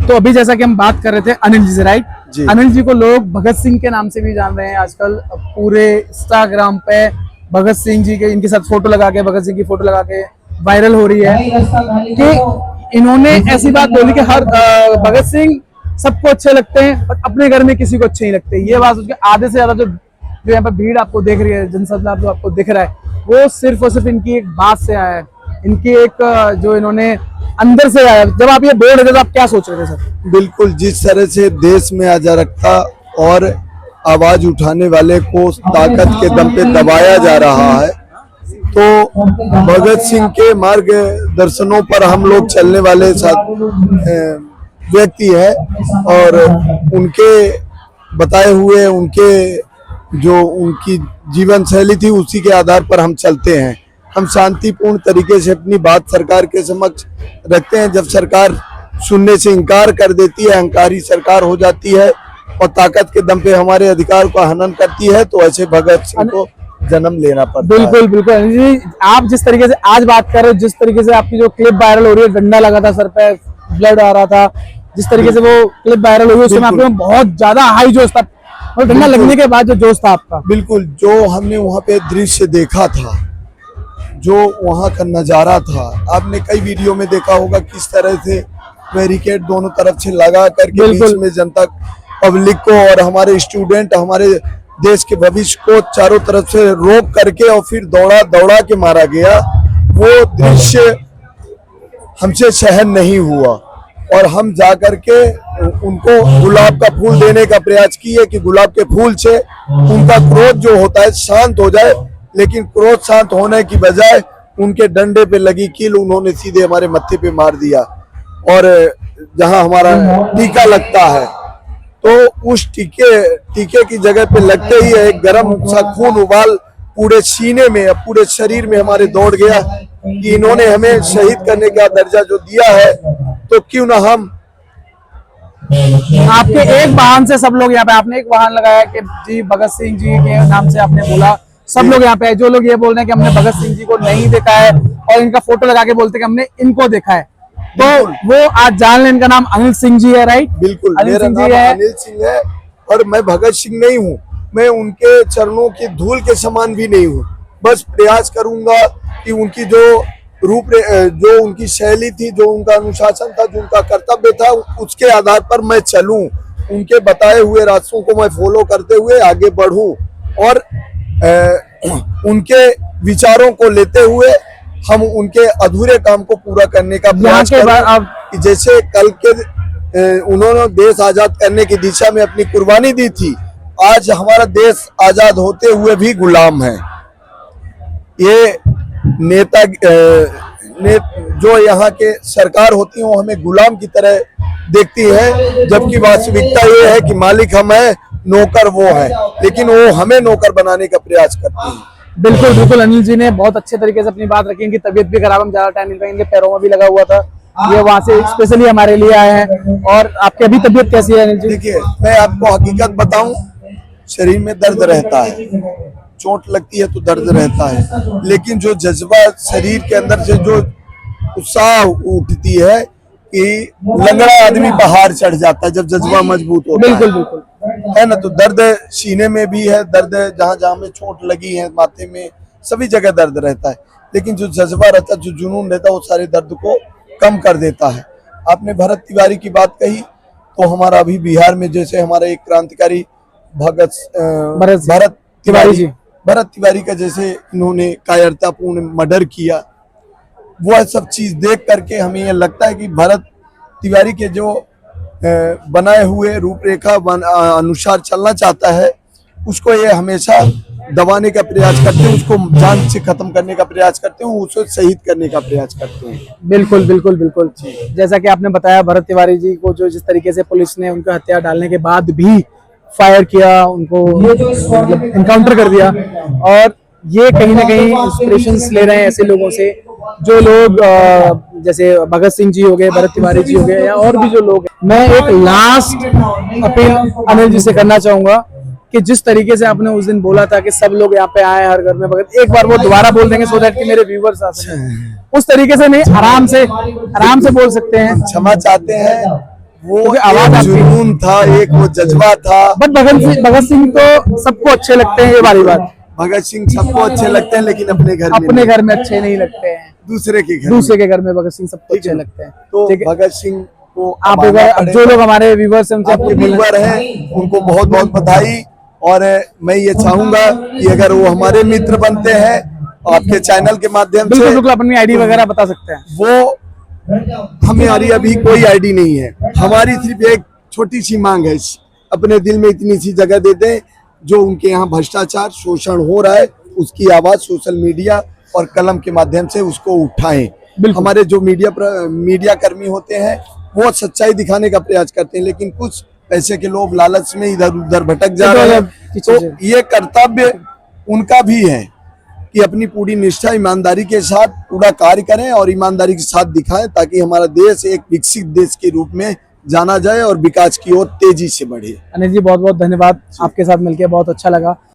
तो अभी जैसा कि हम बात कर रहे थे अनिल जी से, राइट जी। अनिल जी को लोग भगत सिंह के नाम से भी जान रहे हैं आजकल। पूरे इंस्टाग्राम पे भगत सिंह जी के, इनके साथ फोटो लगा के, भगत सिंह की फोटो लगा के वायरल हो रही है कि इन्होंने ऐसी बात बोली कि हर भगत सिंह सबको अच्छे लगते हैं पर अपने घर में किसी को अच्छे नहीं लगते। ये बात उसके आधे से ज्यादा जो यहाँ पे भीड़ आपको देख रही है, जनसंख्या जो आपको दिख रहा है, वो सिर्फ और सिर्फ इनकी एक बात से आया है, इनकी एक जो इन्होंने अंदर से आया। जब आप ये बोल रहे थे तो आप क्या सोच रहे थे सर? बिल्कुल, जिस तरह से देश में अराजकता और आवाज उठाने वाले को ताकत के दम पे दबाया जा रहा है, तो भगत सिंह के मार्गदर्शनों पर हम लोग चलने वाले व्यक्ति है और उनके बताए हुए उनकी जीवन शैली थी, उसी के आधार पर हम चलते हैं। हम शांतिपूर्ण तरीके से अपनी बात सरकार के समक्ष रखते हैं। जब सरकार सुनने से इनकार कर देती है, अहंकारी सरकार हो जाती है और ताकत के दम पे हमारे अधिकार को हनन करती है, तो ऐसे भगत सिंह को जन्म लेना पड़ता है। बिल्कुल बिल्कुल जी, आप जिस तरीके से आज बात कर रहे हो, जिस तरीके से आपकी जो क्लिप वायरल हो रही है, डंडा लगा था सर पे, ब्लड आ रहा था, जिस तरीके से वो क्लिप वायरल हुई, उस समय आपके बहुत ज्यादा हाई जोश था और डंडा लगने के बाद जो जोश था आपका। बिल्कुल, जो हमने वहाँ पे दृश्य देखा था, जो वहाँ का नजारा था, आपने कई वीडियो में देखा होगा किस तरह से बैरिकेड दोनों तरफ से लगा करके बीच में जनता पब्लिक को और हमारे स्टूडेंट, हमारे देश के भविष्य को चारों तरफ से रोक करके और फिर दौड़ा दौड़ा के मारा गया। वो दृश्य हमसे सहन नहीं हुआ और हम जा करके उनको गुलाब का फूल देने का प्रयास किए कि गुलाब के फूल से उनका क्रोध जो होता है शांत हो जाए, लेकिन क्रोध शांत होने की बजाय उनके डंडे पे लगी कील उन्होंने सीधे हमारे मत्थे पे मार दिया और जहां हमारा टीका लगता है, तो उस टीके की जगह पे लगते ही एक गर्म सा खून उबाल पूरे सीने में, पूरे शरीर में हमारे दौड़ गया कि इन्होंने हमें शहीद करने का दर्जा जो दिया है, तो क्यों ना हम। आपके एक वाहन से सब लोग यहाँ पे, आपने एक वाहन लगाया कि जी भगत सिंह जी के नाम से आपने बोला, सब लोग यहाँ पे जो लोग ये बोल रहे हैं कि हमने भगत सिंह जी को नहीं देखा है और इनका फोटो लगा के बोलते हैं कि हमने इनको देखा है, तो वो आज जान लें इनका नाम अनिल सिंह जी है, राइट? बिल्कुल, मेरा नाम अनिल सिंह है और मैं भगत सिंह नहीं हूँ, मैं उनके चरणों की धूल के समान भी नहीं हूँ। बस प्रयास करूंगा कि उनकी जो उनकी शैली थी, जो उनका अनुशासन था, जो उनका कर्तव्य था, उसके आधार पर मैं चलूं, उनके बताए हुए रास्तों को मैं फॉलो करते हुए आगे बढ़ूं और उनके विचारों को लेते हुए हम उनके अधूरे काम को पूरा करने का प्रयास करें। जैसे कल के उन्होंने देश आजाद करने की दिशा में अपनी कुर्बानी दी थी, आज हमारा देश आजाद होते हुए भी गुलाम है। ये नेता जो यहाँ के सरकार होती है वो हमें गुलाम की तरह देखती है, जबकि वास्तविकता ये है कि मालिक हम है, नौकर वो है, लेकिन वो हमें नौकर बनाने का प्रयास करती है। बिल्कुल बिल्कुल, अनिल जी ने बहुत अच्छे तरीके से अपनी बात रखी। इनकी तबीयत भी खराब, हम ज्यादा टाइम नहीं पाएंगे, इनके पैरों में भी लगा हुआ था, ये वहाँ से स्पेशली हमारे लिए आए हैं। और आपकी अभी तबीयत कैसी है अनिल जी? देखिए, मैं आपको हकीकत बताऊं, शरीर में दर्द रहता है, चोट लगती है तो दर्द रहता है, लेकिन जो जज्बा शरीर के अंदर से जो उत्साह उठती है कि लंगड़ा आदमी पहाड़ चढ़ जाता है जब जज्बा मजबूत होता है। बिल्कुल है ना, तो दर्द सीने में भी है, दर्द जहाँ जहाँ में चोट लगी है, माथे में, सभी जगह दर्द रहता है, लेकिन जो जज्बा रहता है, जो जुनून रहता है, वो सारे दर्द को कम कर देता है। आपने भरत तिवारी की बात कही, तो हमारा अभी बिहार में जैसे हमारा एक क्रांतिकारी भरत तिवारी का जैसे इन्होंने कायरतापूर्ण मर्डर किया, वह सब चीज देख करके हमें यह लगता है कि भरत तिवारी के जो बनाए हुए रूपरेखा अनुसार चलना चाहता है, उसको ये हमेशा दबाने का प्रयास करते हैं, उसको जान से खत्म करने का प्रयास करते हैं, उसको शहीद करने का प्रयास करते हैं। बिल्कुल बिल्कुल बिल्कुल, जैसा कि आपने बताया भरत तिवारी जी को जो जिस तरीके से पुलिस ने उनका हत्या डालने के बाद भी फायर किया, उनको मतलब इनकाउंटर कर दिया, और ये कहीं ना कहीं इंस्पिरेशंस ले रहे हैं ऐसे लोगों से जो लोग जैसे भगत सिंह जी हो गए, भरत तिवारी जी हो गए, या और भी जो लोग हैं। मैं एक लास्ट अपील अनिल जी से करना चाहूंगा कि जिस तरीके से आपने उस दिन बोला था कि सब लोग यहाँ पे आए हर घर में भगत, एक बार वो दोबारा बोल देंगे सो दैट कि मेरे व्यूअर्स आ सकें। उस तरीके से नहीं, आराम से बोल सकते हैं। क्षमा चाहते हैं, वो क्योंकि आवाज एक आपकी जुनून था, एक वो जज्बा था। बट भगत सिंह तो सबको अच्छे लगते हैं, ये वाली बात। भगत सिंह सबको अच्छे लगते हैं, लेकिन अपने घर में अपने नहीं, घर में अच्छे नहीं लगते हैं, दूसरे के घर दूसरे में। के घर में भगत सिंह सबको ठीक अच्छे है। लगते हैं। तो ठीक है, भगत सिंह को आप मानना अगर पड़ेगा। जो लोग हमारे व्यूवर्स हैं उनसे आप आपके कुछ बोलना व्यूवर हैं उनको बहुत बहुत बधाई। और मैं ये चाहूंगा कि अगर वो हमारे मित्र बनते हैं आपके चैनल के माध्यम बिल्कुल से, बिल्कुल अपनी आईडी वगैरह बता सकते हैं। वो हमारी अभी कोई आईडी नहीं है, हमारी सिर्फ एक छोटी सी मांग है, अपने दिल में इतनी सी जगह दे दें, जो उनके यहाँ भ्रष्टाचार शोषण हो रहा है उसकी आवाज सोशल मीडिया और कलम के माध्यम से उसको उठाएं। हमारे जो मीडिया कर्मी होते हैं वो सच्चाई दिखाने का प्रयास करते हैं, लेकिन कुछ पैसे के लोभ लालच में इधर उधर भटक जा रहे हैं। तो ये कर्तव्य उनका भी है कि अपनी पूरी निष्ठा ईमानदारी के साथ पूरा कार्य करें और ईमानदारी के साथ दिखाएं, ताकि हमारा देश एक विकसित देश के रूप में जाना जाए और विकास की ओर तेजी से बढ़े। अनिल जी बहुत बहुत धन्यवाद, आपके साथ मिलकर बहुत अच्छा लगा।